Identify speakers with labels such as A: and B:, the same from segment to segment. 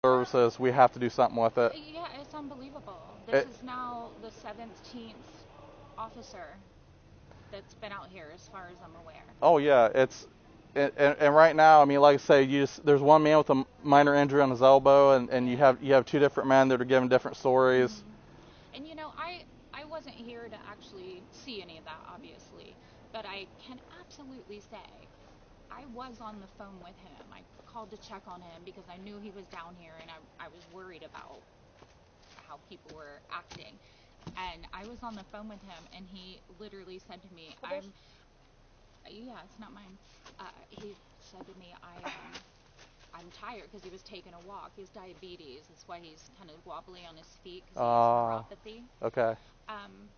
A: services. We have to do something with it.
B: Yeah, it's unbelievable. This is now the 17th officer that's been out here, as far as I'm aware.
A: Oh yeah, and right now, I mean, like I say, there's one man with a minor injury on his elbow, and you have two different men that are giving different stories.
B: Mm-hmm. And I wasn't here to actually see any of that, obviously, but I can absolutely say I was on the phone with him. I called to check on him because I knew he was down here, and I was worried about how people were acting. And I was on the phone with him, and he literally said to me, yeah, it's not mine. He said to me, I'm tired because he was taking a walk. He has diabetes. That's why he's kind of wobbly on his feet because he has neuropathy.
A: Okay.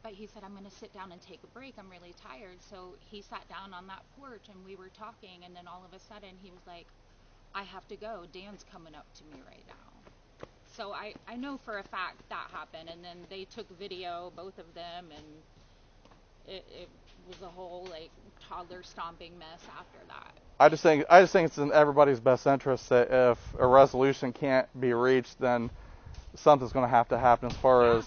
B: But he said, I'm going to sit down and take a break. I'm really tired. So he sat down on that porch, and we were talking, and then all of a sudden he was like, I have to go. Dan's coming up to me right now. So I know for a fact that happened, and then they took video, both of them, and it was a whole like toddler stomping mess after that.
A: I just think it's in everybody's best interest that if a resolution can't be reached, then something's going to happen as far as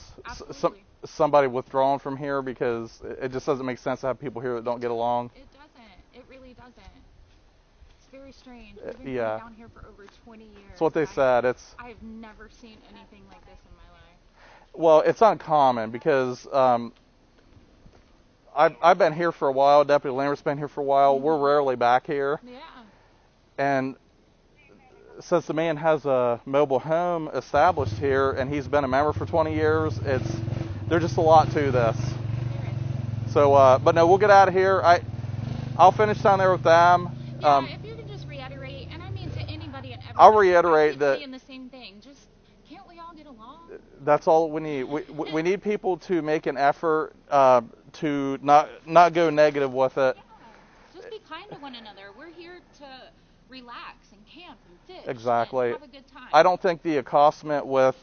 A: somebody withdrawing from here, because it just doesn't make sense to have people here that don't get along.
B: It doesn't. It really doesn't. It's very strange. We've been
A: Yeah.
B: down here for over 20 years.
A: That's what they said.
B: I've never seen anything like this in my life.
A: Well, it's uncommon because I've been here for a while. Deputy Lambert's been here for a while.
B: Mm-hmm.
A: We're rarely back here.
B: Yeah.
A: And since the man has a mobile home established here and he's been a member for 20 years, there's just a lot to this. So, but no, we'll get out of here. I'll finish down there with them.
B: Yeah, if you can just reiterate, and I mean to anybody and everybody.
A: I'll reiterate that.
B: Saying the same thing. Just can't we all get along?
A: That's all we need. We need people to make an effort to not go negative with it.
B: Yeah, just be kind to one another. We're here to relax and camp and fish.
A: Exactly.
B: And have a good time.
A: I don't think the accostation with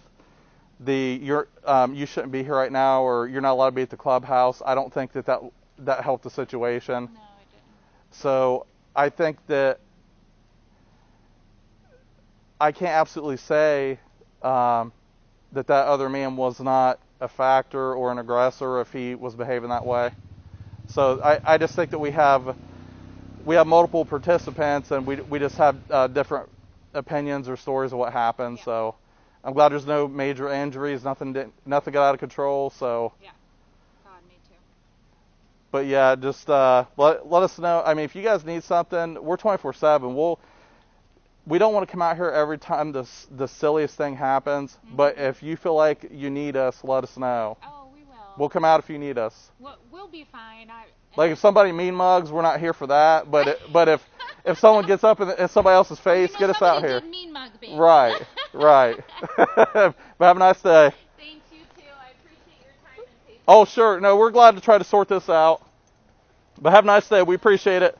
A: you shouldn't be here right now, or you're not allowed to be at the clubhouse. I don't think that helped the situation.
B: No, it didn't.
A: So I think that I can't absolutely say that other man was not a factor or an aggressor if he was behaving that way. So I just think that we have multiple participants, and we just have different opinions or stories of what happened. Yeah. So I'm glad there's no major injuries. Nothing got out of control. So
B: yeah, God, me too.
A: But yeah, just let us know. I mean, if you guys need something, we're 24/7. We don't want to come out here every time the silliest thing happens. Mm-hmm. But if you feel like you need us, let us know.
B: Oh, we will.
A: We'll come out if you need us.
B: We'll be fine.
A: Like if somebody mean mugs, we're not here for that. But if someone gets up in somebody else's face, get us out here.
B: Did mean mug me.
A: Right. But have a nice day.
B: Thanks, you too. I appreciate your time and patience.
A: Oh, sure. No, we're glad to try to sort this out. But have a nice day. We appreciate it.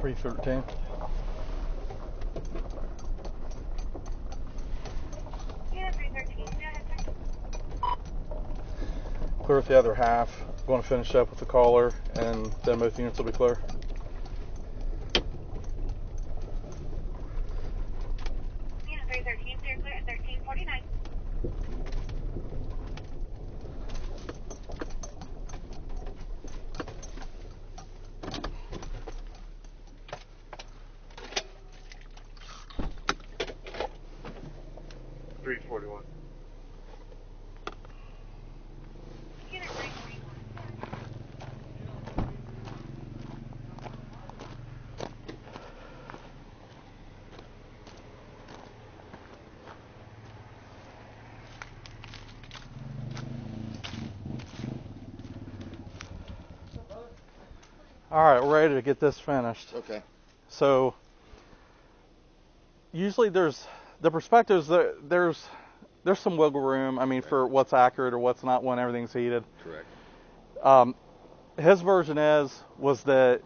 A: 313.
C: Yeah, 313. Go ahead, sir.
A: Clear with the other half. Going to finish up with the caller, and then both units will be clear.
C: Yeah, 313. Clear, clear at 1349. Unit 341.
A: All right, we're ready to get this finished.
D: Okay.
A: So usually there's the perspectives. There's some wiggle room. I mean,
D: Right.
A: for what's accurate or what's not when everything's heated.
D: Correct.
A: His version was that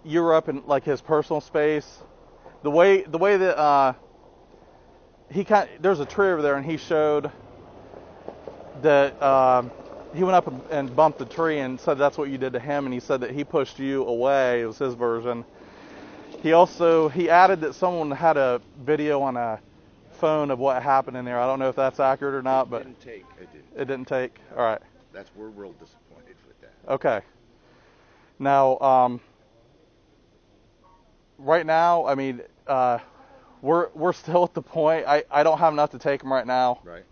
A: you were up in like his personal space. The way that there's a tree over there, and he showed that he went up and bumped the tree and said that's what you did to him, and he said that he pushed you away. It was his version. He added that someone had a video on a phone of what happened in there. I don't know if that's accurate or not, but
D: It didn't.
A: it didn't take. All right.
D: We're real disappointed with that.
A: Okay. Now, right now, I mean, we're still at the point. I don't have enough to take him right now.
D: Right.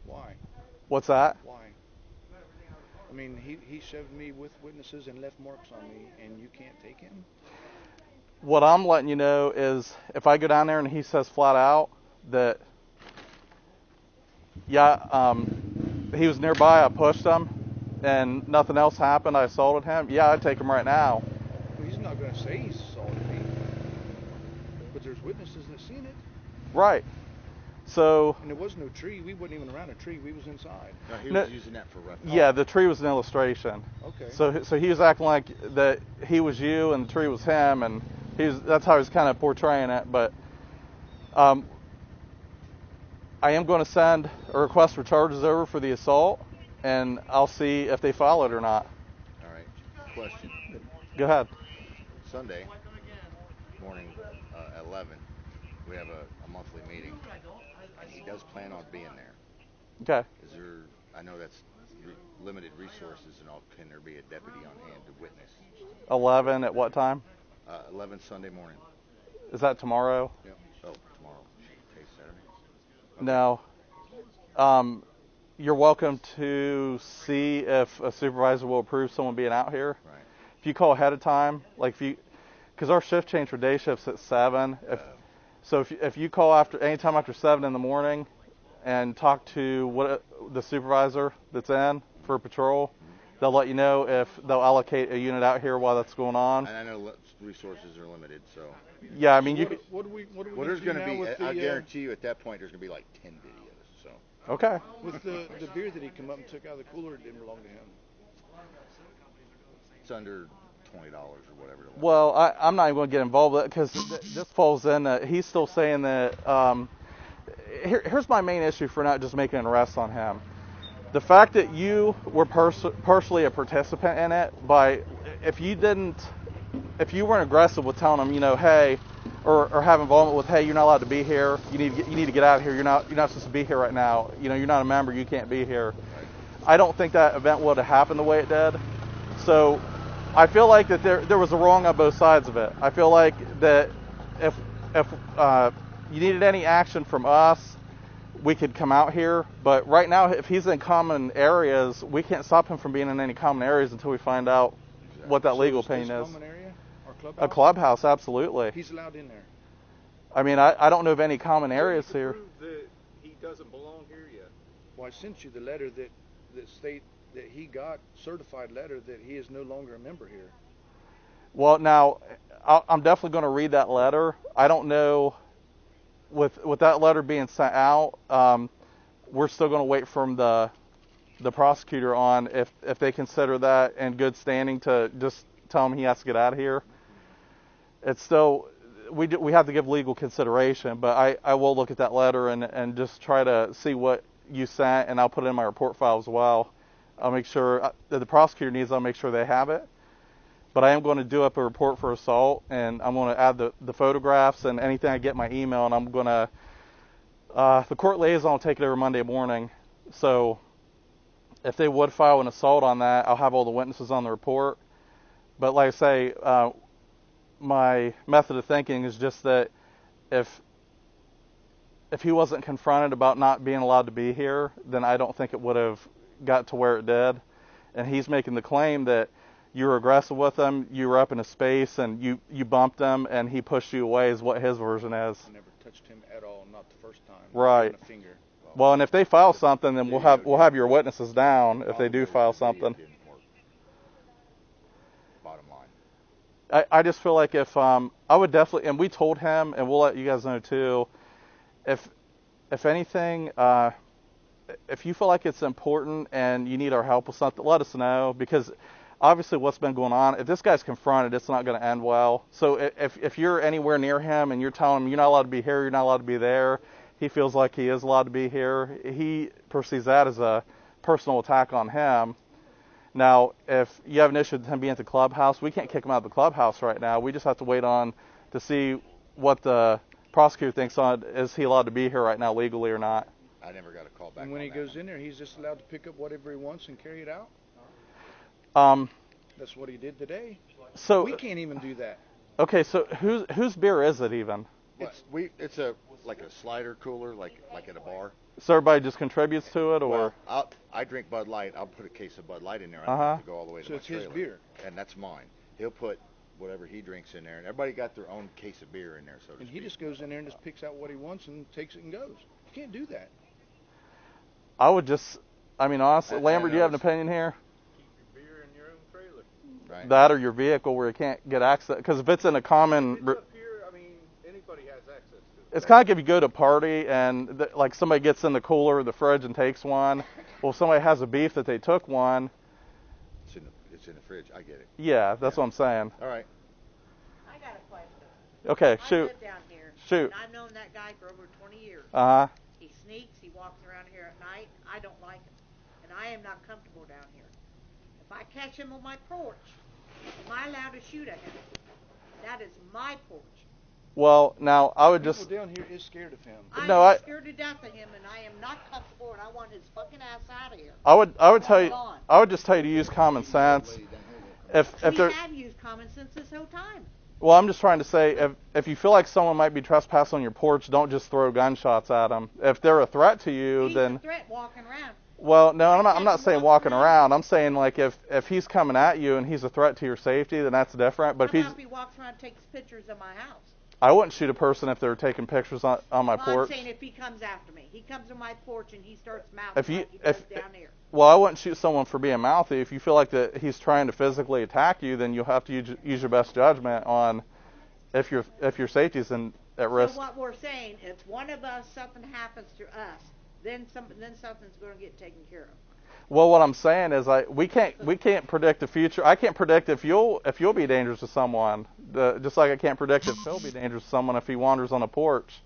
E: Why?
A: What's that?
E: Why? I mean, he shoved me with witnesses and left marks on me, and you can't take him?
A: What I'm letting you know is if I go down there and he says flat out that, yeah, he was nearby, I pushed him, and nothing else happened, I assaulted him, yeah, I'd take him right now.
E: Well, he's not going to say he assaulted me. But there's witnesses that seen it.
A: Right. So,
E: And there was no tree. We wasn't even around a tree. We was inside.
D: No, he
A: No.
D: was using that for reference.
A: yeah, the tree was an illustration.
E: Okay.
A: So he was acting like that he was you and the tree was him, and that's how he was kind of portraying it. But I am going to send a request for charges over for the assault, and I'll see if they file it or not.
D: All right. Question.
A: Go ahead.
D: Sunday morning at 11, we have a monthly meeting, and he does plan on being there.
A: Okay.
D: Is there? I know that's limited resources and all. Can there be a deputy on hand to witness?
A: 11 at what time?
D: 11 Sunday morning.
A: Is that tomorrow?
D: Yep. Oh, tomorrow. Okay, Saturday.
A: No. You're welcome to see if a supervisor will approve someone being out here.
D: Right.
A: If you call ahead of time, because our shift change for day shifts at 7. So if you call anytime after 7 in the morning and talk to the supervisor that's in for patrol, they'll let you know if they'll allocate a unit out here while that's going on.
D: And I know resources are limited, so.
A: Yeah, I mean you could.
E: What do we
D: Well,
E: do
D: there's going to
E: now
D: be.
E: with
D: I
E: the,
D: guarantee you, at that point, there's going to be like 10 videos. So.
A: Okay.
E: with the beer that he come up and took out of the cooler, it didn't belong to him.
D: It's under $20 or whatever. it was.
A: Well, I'm not even going to get involved with it because this falls in that he's still saying that. Here's my main issue for not just making an arrest on him. The fact that you were partially a participant in it if you weren't aggressive with telling him, hey, or have involvement with, hey, you're not allowed to be here. You need to get out of here. You're not supposed to be here right now. You're not a member. You can't be here. I don't think that event would have happened the way it did. So I feel like that there was a wrong on both sides of it. I feel like that if you needed any action from us, we could come out here. But right now, if he's in common areas, we can't stop him from being in any common areas until we find out what that legal opinion is.
E: Common area? Or clubhouse?
A: A clubhouse, absolutely.
E: He's allowed in there.
A: I mean, I don't know of any common areas here.
F: Prove that he doesn't belong here yet.
E: Well, I sent you the letter that state that he got, certified letter that he is no longer a member here.
A: Well, now, I'm definitely going to read that letter. I don't know, with that letter being sent out, we're still going to wait from the prosecutor on if they consider that in good standing to just tell him he has to get out of here. it's still, we have to give legal consideration, but I will look at that letter and just try to see what you sent, and I'll put it in my report file as well. I'll make sure that the prosecutor needs, I'll make sure they have it. But I am going to do up a report for assault, and I'm going to add the photographs and anything I get in my email, and I'm going to, the court liaison will take it over Monday morning. So if they would file an assault on that, I'll have all the witnesses on the report. But like I say, my method of thinking is just that if he wasn't confronted about not being allowed to be here, then I don't think it would have got to where it did. And he's making the claim that you were aggressive with him, you were up in a space, and you bumped him, and he pushed you away is what his version is.
E: I never touched him at all, not the first time.
A: Right.
E: Not even a finger.
A: Well, and if they file something, then we'll have your witnesses down if they do file something.
D: Bottom line.
A: I just feel like if I would definitely, and we told him, and we'll let you guys know too, if anything, if you feel like it's important and you need our help with something, let us know, because obviously what's been going on, if this guy's confronted, it's not going to end well. So if you're anywhere near him and you're telling him you're not allowed to be here, you're not allowed to be there, he feels like he is allowed to be here, he perceives that as a personal attack on him. Now, if you have an issue with him being at the clubhouse, we can't kick him out of the clubhouse right now. We just have to wait on to see what the prosecutor thinks on, is he allowed to be here right now legally or not.
D: I never got a call back.
E: And when
D: on
E: he
D: that
E: goes
D: one.
E: in there, he's just allowed to pick up whatever he wants and carry it out? That's what he did today.
A: So
E: We can't even do that.
A: okay, so whose beer is it even?
D: It's a like a slider cooler, like at a bar.
A: So everybody just contributes to it, or?
D: Well, I drink Bud Light. I'll put a case of Bud Light in there. I don't have to go all the way to
E: So
D: my
E: it's his
D: trailer.
E: beer.
D: And that's mine. He'll put whatever he drinks in there, and everybody got their own case of beer in there, so to
E: And
D: speak.
E: he just goes in there and just picks out what he wants and takes it and goes. You can't do that.
A: I would just, I mean, honestly,
D: I
A: Lambert, do you have an
D: noticed.
A: opinion here?
F: Keep your beer in your own trailer.
D: Right.
A: That or your vehicle where you can't get access? Because if it's in a common,
F: If it's up here, I mean, anybody has access to it.
A: it's kind of like if you go to a party and like somebody gets in the cooler or the fridge and takes one. Well, if somebody has a beef that they took one,
D: It's in the fridge. I get it.
A: yeah, that's what I'm saying.
D: All right.
G: I got a question.
A: Okay,
G: I
A: shoot.
G: live down here.
A: Shoot.
G: And I've known that guy for over 20 years.
A: Uh-huh.
G: He sneaks, he walks around here at night. I don't like him. And I am not comfortable down here. If I catch him on my porch, am I allowed to shoot at him? That is my porch.
A: Well, now I would just,
E: People down here is scared of him.
A: No,
G: I
A: I-
G: am scared to death of him, and I am not comfortable, and I want his fucking ass out of here.
A: I would tell you,
G: Gone.
A: I would just tell you to use common sense. If
G: We
A: there,
G: have used common sense this whole time.
A: well, I'm just trying to say, if you feel like someone might be trespassing on your porch, don't just throw gunshots at them. If they're a threat to you,
G: He's
A: then
G: a threat walking around.
A: well, no, I'm not saying walking
G: Walking
A: around. I'm saying like if he's coming at you and he's a threat to your safety, then that's different. But
G: How
A: if
G: about if he walks around and takes pictures of my house?
A: I wouldn't shoot a person if they're taking pictures on my
G: Well,
A: porch.
G: I'm saying if he comes after me. He comes to my porch and he starts mouthing
A: If you-
G: like he does
A: if-
G: down there.
A: Well, I wouldn't shoot someone for being mouthy. If you feel like that he's trying to physically attack you, then you'll have to use your best judgment on if your safety's at risk.
G: So what we're saying, if one of us, something happens to us, then something's going to get taken care of.
A: Well, what I'm saying is we can't predict the future. I can't predict if you'll be dangerous to someone. Just like I can't predict if he'll be dangerous to someone if he wanders on a porch.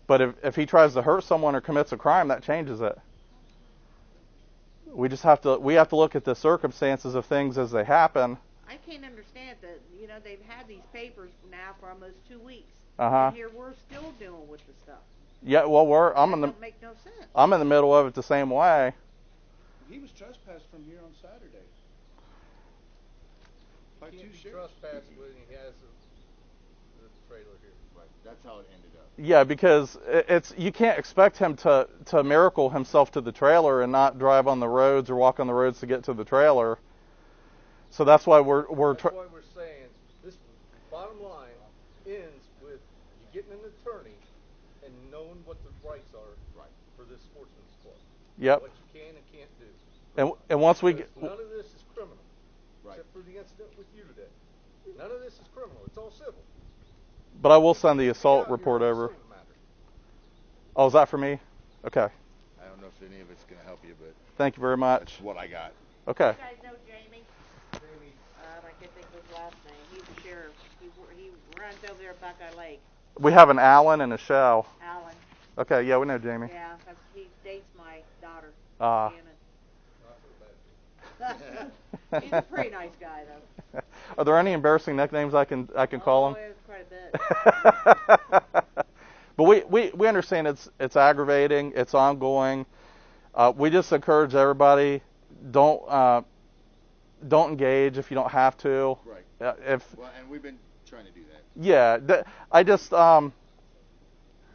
A: But if he tries to hurt someone or commits a crime, that changes it. We have to look at the circumstances of things as they happen.
G: I can't understand that, they've had these papers now for almost 2 weeks.
A: Uh-huh.
G: And here we're still dealing with the stuff.
A: Yeah, well,
G: That don't make no sense.
A: I'm in the middle of it the same way.
E: He was trespassed from here on Saturday. By
F: Can't
E: two
F: be
E: sheriffs.
F: trespassed when he has the trailer here.
D: Right. That's how it ended up.
A: Yeah, because you can't expect him to miracle himself to the trailer and not drive on the roads or walk on the roads to get to the trailer. So that's why we're
F: That's why we're saying this bottom line ends with you getting an attorney and knowing what the rights are for this sportsman's club.
A: Yep.
F: What you can and can't do.
A: And once we
F: Because
A: get,
F: none of this is criminal,
D: Right.
F: except for the incident with you today. None of this is criminal. It's all civil.
A: but I will send the assault
F: Get out here
A: report
F: on a
A: over.
F: civil matter.
A: Oh, is that for me? Okay.
D: I don't know if any of it's going to help you, but
A: Thank you very much.
D: that's what I got.
A: Okay.
G: You guys know Jamie? can't think of his last name. He's a sheriff. He runs over there at Buckeye Lake.
A: We have an Allen and a Shell.
G: Alan.
A: Okay, yeah, we know Jamie.
G: Yeah, he dates my daughter.
A: Ah.
G: He's a pretty nice guy, though.
A: Are there any embarrassing nicknames I can call him?
G: There's quite a bit.
A: But we understand it's aggravating, it's ongoing. We just encourage everybody, don't engage if you don't have to.
D: Right. And we've been trying to do that.
A: Yeah, I just I'm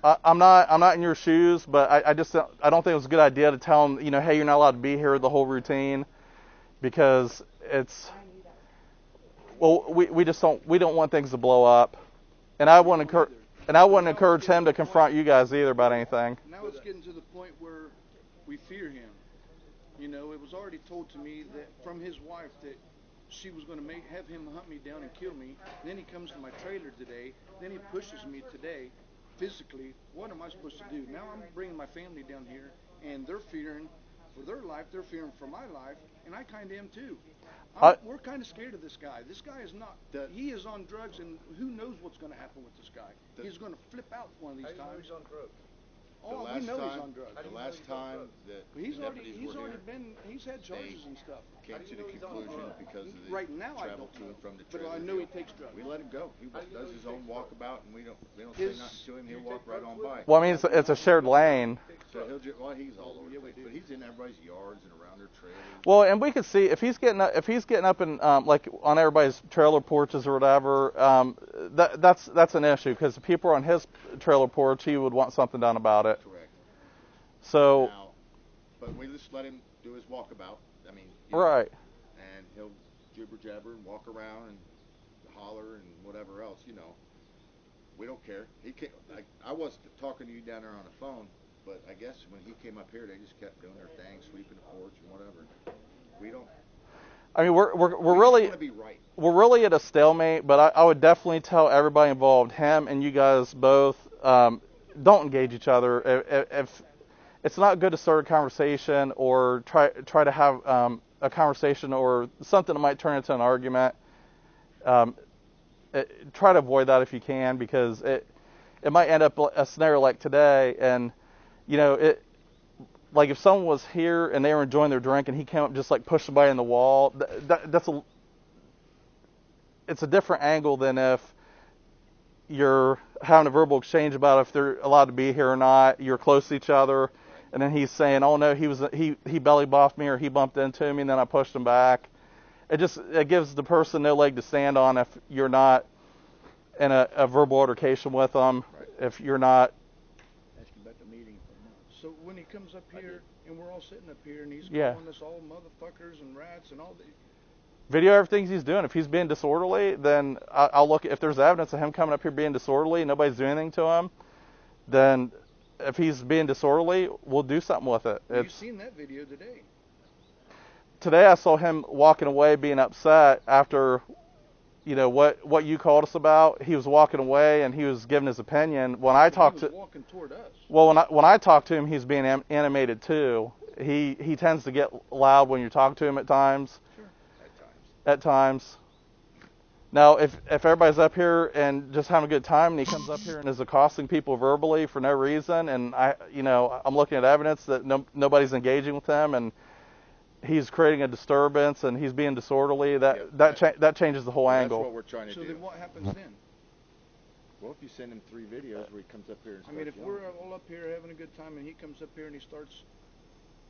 A: not in your shoes, but I don't think it was a good idea to tell them, hey, you're not allowed to be here the whole routine, because we don't want things to blow up, and I wouldn't encourage him to confront you guys either about anything.
E: Now it's getting to the point where we fear him. It was already told to me that from his wife that she was going to have him hunt me down and kill me. And then he comes to my trailer today. Then he pushes me today physically. What am I supposed to do? Now I'm bringing my family down here, and they're fearing for their life. They're fearing for my life, and I kind of am too. We're kind of scared of this guy. This guy is not. He is on drugs, and who knows what's going to happen with this guy. He's going to flip out one of these times.
F: He's on drugs.
E: Oh, we know he's on drugs.
D: The last time that
E: He's already
D: here,
E: he's had charges and stuff.
D: came to the conclusion because of the
E: Right now I
D: travel
E: don't
D: to
E: know,
D: and from the
E: but
D: trailer.
E: I know he takes drugs.
D: We let him go. He does his own walkabout, and we don't say nothing to him. He'll walk right on by.
A: Well, I mean, it's a shared lane.
D: So he's all over the place, but he's in everybody's yards and around their trailers.
A: Well, and we could see if he's getting up and like on everybody's trailer porches or whatever, that's an issue, because if people are on his trailer porch, he would want something done about it.
D: Correct.
A: So.
D: Now, but we just let him do his walkabout. I mean.
A: Right.
D: And he'll jibber jabber and walk around and holler and whatever else, We don't care. He can't. I was talking to you down there on the phone, but I guess when he came up here, they just kept doing their thing, sweeping the porch and whatever. We don't.
A: I mean, we're really
D: want to be right.
A: We're really at a stalemate. But I would definitely tell everybody involved, him and you guys both, don't engage each other. If it's not good to start a conversation or try to have a conversation or something that might turn into an argument. Try to avoid that if you can, because it might end up a scenario like today, and like if someone was here and they were enjoying their drink and he came up just like pushed somebody in the wall, it's a different angle than if you're having a verbal exchange about if they're allowed to be here or not. You're close to each other, and then he's saying, "Oh no, he belly bopped me or he bumped into me," and then I pushed him back. It gives the person no leg to stand on if you're not in a verbal altercation with them. Right. If you're not.
E: Asking about the meeting. So when he comes up here and we're all sitting up here and he's
A: Yeah.
E: calling us all motherfuckers and rats and all the.
A: Video everything he's doing. If he's being disorderly, then I'll look. If there's evidence of him coming up here being disorderly and nobody's doing anything to him, then if he's being disorderly, we'll do something with it.
E: You've seen that video today.
A: Today I saw him walking away being upset after, what you called us about. He was walking away and he was giving his opinion. When I talked
E: walking toward us.
A: Well, when I talked to him, he's being animated too. He tends to get loud when you talk to him at times.
E: Sure.
A: At times. Now, if everybody's up here and just having a good time, and he comes up here and is accosting people verbally for no reason, and I'm looking at evidence that nobody's engaging with him, and he's creating a disturbance and he's being disorderly, that changes the whole angle.
D: That's what we're trying to do.
E: So then what happens then?
D: Well, if you send him 3 videos where he comes up here and starts
E: if
D: yelling.
E: we're all up here having a good time and he comes up here and he starts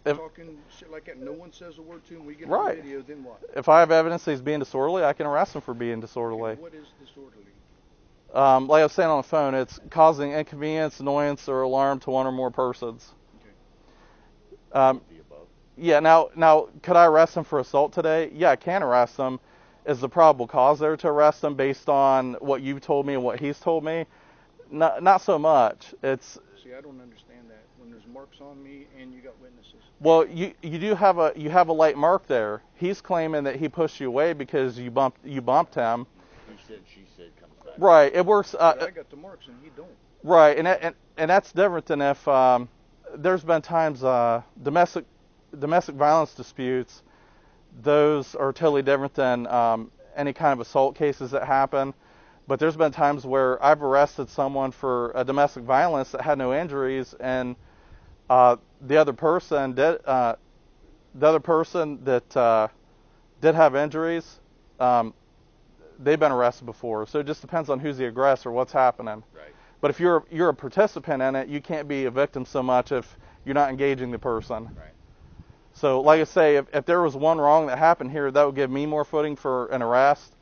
E: talking shit like that, no one says a word to him, we get on the video, then what?
A: If I have evidence that he's being disorderly, I can arrest him for being disorderly.
E: Okay, what is disorderly?
A: Like I was saying on the phone, it's causing inconvenience, annoyance, or alarm to one or more persons.
D: Okay.
A: Yeah, now, could I arrest him for assault today? Yeah, I can arrest him. Is the probable cause there to arrest him based on what you've told me and what he's told me? Not so much.
E: See, I don't understand that. When there's marks on me and you got witnesses.
A: Well, you do have a light mark there. He's claiming that he pushed you away because you bumped him.
D: He said, she said, comes back.
A: Right. It works.
E: I got the marks and he don't.
A: Right, and that's different than if there's been times domestic violence disputes. Those are totally different than any kind of assault cases that happen, but there's been times where I've arrested someone for a domestic violence that had no injuries, and the other person that did have injuries, they've been arrested before. So it just depends on who's the aggressor, what's happening.
D: Right.
A: But if you're a participant in it, you can't be a victim so much if you're not engaging the person.
D: Right.
A: So like I say, if there was one wrong that happened here, that would give me more footing for an arrest.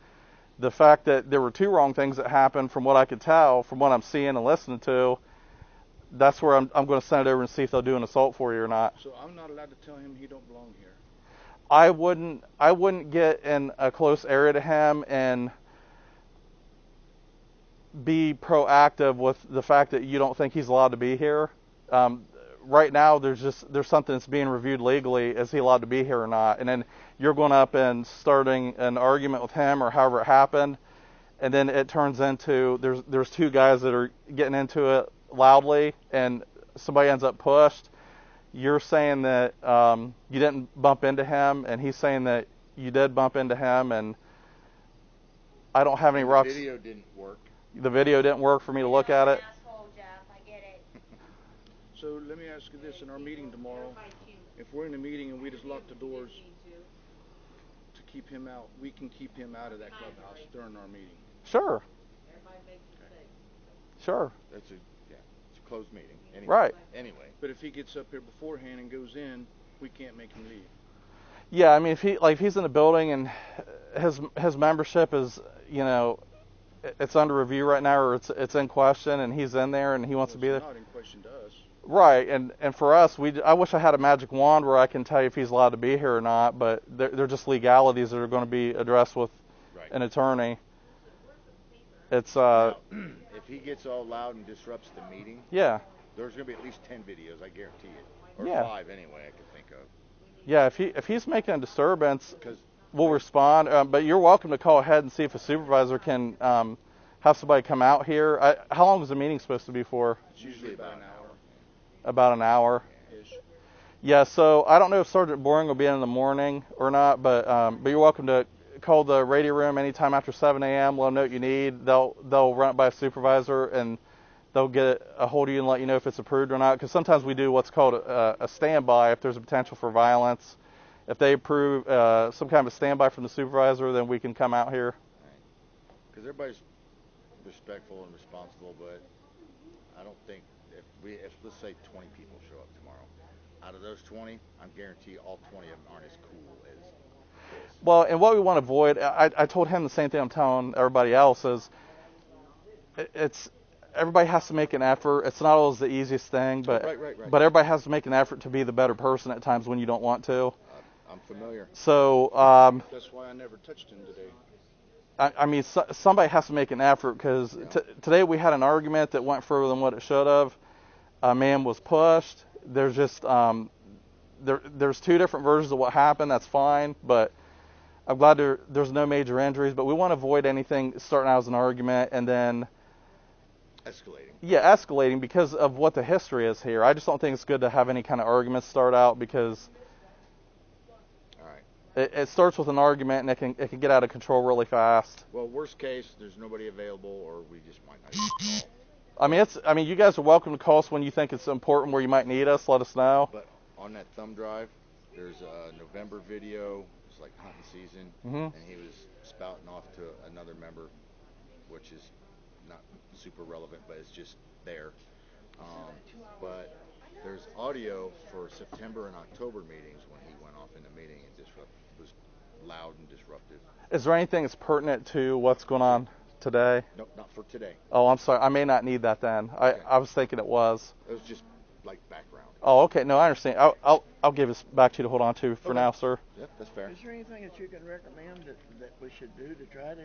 A: The fact that there were two wrong things that happened, from what I could tell, from what I'm seeing and listening to, that's where I'm going to send it over and see if they'll do an assault for you or not.
E: So I'm not allowed to tell him he don't belong here.
A: I wouldn't get in a close area to him and be proactive with the fact that you don't think he's allowed to be here. Right now, there's something that's being reviewed legally. Is he allowed to be here or not? And then you're going up and starting an argument with him or however it happened, and then it turns into there's two guys that are getting into it loudly, and somebody ends up pushed. You're saying that you didn't bump into him, and he's saying that you did bump into him, and I don't have any rocks.
D: The video didn't work.
A: The video didn't work for me to look at it.
C: Asshole, Jeff. I get it.
E: So let me ask you this: in our meeting tomorrow, if we're in a meeting and we just lock the doors to keep him out, we can keep him out of that clubhouse during our meeting.
A: Sure. Sure.
D: It's a closed meeting. Anyway.
A: Right.
D: Anyway.
E: But if he gets up here beforehand and goes in, we can't make him leave.
A: Yeah, I mean, if he's in the building and his membership is, it's under review right now, or it's in question, and he's in there and he wants to be there.
E: It's not in question to us.
A: Right, and for us, I wish I had a magic wand where I can tell you if he's allowed to be here or not, but they're just legalities that are going to be addressed with an attorney. It's
D: now, if he gets all loud and disrupts the meeting,
A: yeah,
D: there's going to be at least 10 videos, I guarantee it, or 5 anyway, I could think of.
A: Yeah, if he's making a disturbance, we'll respond. But you're welcome to call ahead and see if a supervisor can have somebody come out here. How long is the meeting supposed to be for?
D: It's usually about an hour.
A: About an hour. Yeah. So I don't know if Sergeant Boring will be in the morning or not, but you're welcome to call the radio room anytime after 7 a.m. Let them know what you need. They'll run it by a supervisor, and they'll get a hold of you and let you know if it's approved or not. Because sometimes we do what's called a standby if there's a potential for violence. If they approve some kind of a standby from the supervisor, then we can come out here.
D: Because everybody's respectful and responsible, but I don't think if let's say 20 people show up tomorrow, out of those 20, I'm guarantee all 20 of them aren't as cool as this.
A: Well, and what we want to avoid, I told him the same thing I'm telling everybody else, is everybody has to make an effort. It's not always the easiest thing, but
D: right.
A: But everybody has to make an effort to be the better person at times when you don't want to.
D: I'm familiar.
A: So
E: that's why I never touched him today.
A: I mean, somebody has to make an effort, because today we had an argument that went further than what it should have. A man was pushed. There's just there's two different versions of what happened. That's fine, but I'm glad there's no major injuries. But we want to avoid anything starting out as an argument and then
D: escalating. Yeah,
A: escalating because of what the history is here. I just don't think it's good to have any kind of arguments start out, because it starts with an argument and it can get out of control really fast.
D: Well, worst case, there's nobody available, or we just might not even call.
A: I mean, you guys are welcome to call us when you think it's important, where you might need us. Let us know.
D: But on that thumb drive, there's a November video. It's like hunting season,
A: and
D: he was spouting off to another member, which is not super relevant, but it's just there. But there's audio for September and October meetings when he went off in the meeting and was loud and disruptive.
A: Is there anything that's pertinent to what's going on today?
D: Nope, not for today.
A: Oh, I'm sorry. I may not need that then.
D: Okay.
A: I was thinking it was.
D: It was just like background.
A: Oh, okay. No, I understand. I'll give this back to you to hold on to for now, sir.
D: Yep, that's fair.
H: Is there anything that you can recommend that we should do to try to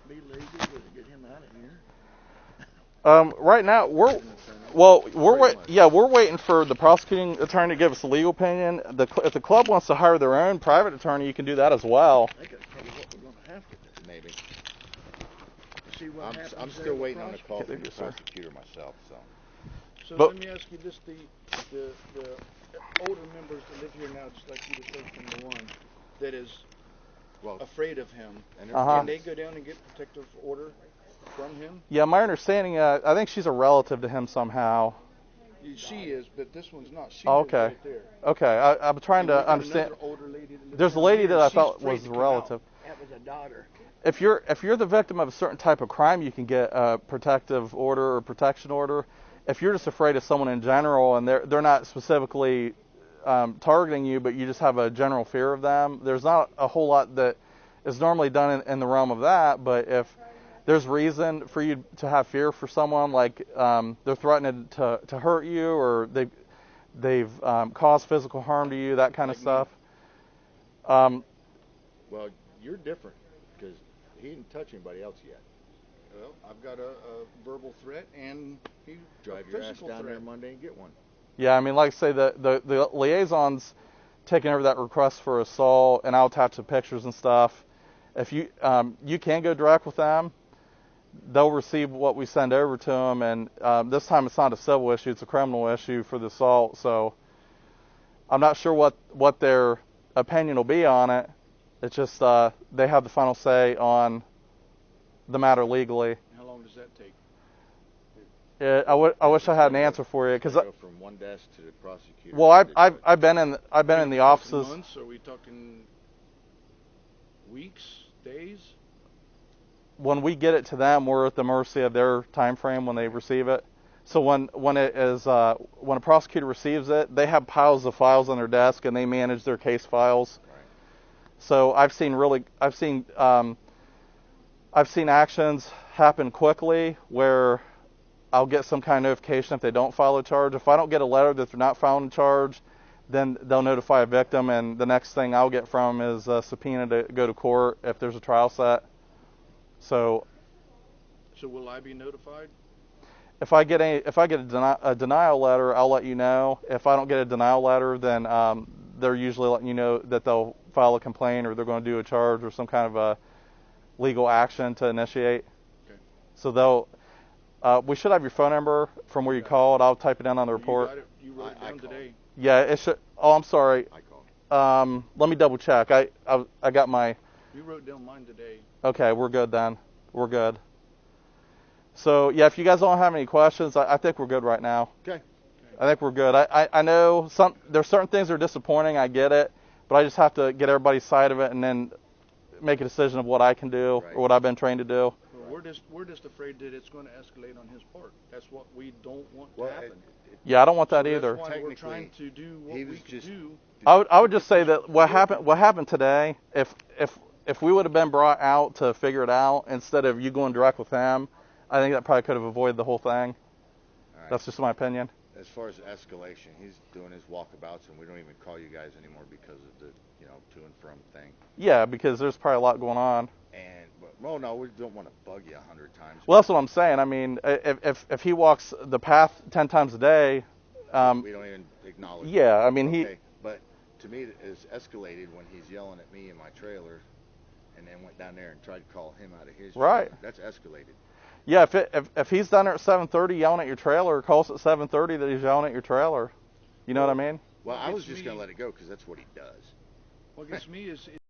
H: be legal to get him out of here?
A: Right now we're waiting for the prosecuting attorney to give us a legal opinion. If the club wants to hire their own private attorney, you can do that as well.
H: I think that's probably what we're going to have to do.
D: Maybe.
H: See what happens.
D: I'm still waiting on a call from the prosecutor myself.
E: So let me ask you this: the older members that live here now, just like you, the first from the one that is afraid of him.
D: And
E: Can they go down and get protective order from him?
A: Yeah, my understanding, I think she's a relative to him somehow.
E: She is, but this one's not. She
A: Oh,
E: lives
A: okay.
E: right there.
A: Okay, I'm trying
E: And
A: to
E: we got
A: understand.
E: another older lady that lives
A: There's a
E: down
A: lady
E: here,
A: that I
E: she's
A: thought
E: afraid
A: was
E: to
A: a
E: come
A: relative.
H: That was a daughter.
A: If you're the victim of a certain type of crime, you can get a protective order or protection order. If you're just afraid of someone in general and they're not specifically targeting you, but you just have a general fear of them, there's not a whole lot that is normally done in the realm of that. But if there's reason for you to have fear for someone, like they're threatening to hurt you, or they've caused physical harm to you, that kind of stuff.
D: Well, you're different because he didn't touch anybody else yet.
E: Well, I've got a verbal threat and
D: Drive
E: a
D: your ass
E: physical
D: down
E: threat.
D: there Monday and get one.
A: Yeah, I mean, like I say, the liaison's taking over that request for assault, and I'll attach the pictures and stuff. If you you can go direct with them, they'll receive what we send over to them, and this time it's not a civil issue, it's a criminal issue for the assault. So I'm not sure what their opinion will be on it. It's just they have the final say on the matter legally.
E: How long does that take?
A: I wish I had an answer for you, because
D: Go from one desk to the prosecutor.
A: well, I've been in the offices.
E: Months? Are we talking weeks, days?
A: When we get it to them, we're at the mercy of their time frame when they receive it. So when a prosecutor receives it, they have piles of files on their desk and they manage their case files.
D: Right.
A: So I've seen actions happen quickly where I'll get some kind of notification if they don't file a charge. If I don't get a letter that they're not filing a charge, then they'll notify a victim, and the next thing I'll get from is a subpoena to go to court if there's a trial set. So
E: will I be notified?
A: if I get a denial letter, I'll let you know. If I don't get a denial letter, then they're usually letting you know that they'll file a complaint or they're going to do a charge or some kind of a legal action to initiate.
E: Okay.
A: So we should have your phone number from where you called. I'll type it in on the report.
E: You got it. You wrote it down today.
A: Yeah, it should. Oh, I'm sorry.
D: I called.
A: Let me double check. I got my.
E: You wrote down mine today.
A: Okay, we're good then. We're good. So yeah, if you guys don't have any questions, I think we're good right now.
D: Okay.
A: I think we're good. I know there's certain things that are disappointing. I get it, but I just have to get everybody's side of it and then make a decision of what I can do or what I've been trained to do.
E: Well, we're just afraid that it's going to escalate on his part. That's what we don't want to happen.
A: Yeah, I don't want that
E: So
A: either.
E: That's why we're trying to do what we can do.
A: I would just say that what happened today, if we would have been brought out to figure it out instead of you going direct with him, I think that probably could have avoided the whole thing.
D: All right.
A: That's just my opinion.
D: As far as escalation, he's doing his walkabouts, and we don't even call you guys anymore because of the to and from thing.
A: Yeah, because there's probably a lot going on.
D: Well, no, we don't want to bug you 100 times.
A: Well, that's what I'm saying. I mean, if he walks the path 10 times a day,
D: we don't even acknowledge.
A: Yeah, I mean
D: okay. But to me, it's escalated when he's yelling at me in my trailer, and then went down there and tried to call him out of his trailer.
A: Right.
D: That's escalated.
A: Yeah, if he's down there at 7:30 yelling at your trailer, call us at 7:30 that he's yelling at your trailer. You know what I mean?
D: Well, I was just going to let it go because that's what he does.
E: What gets me is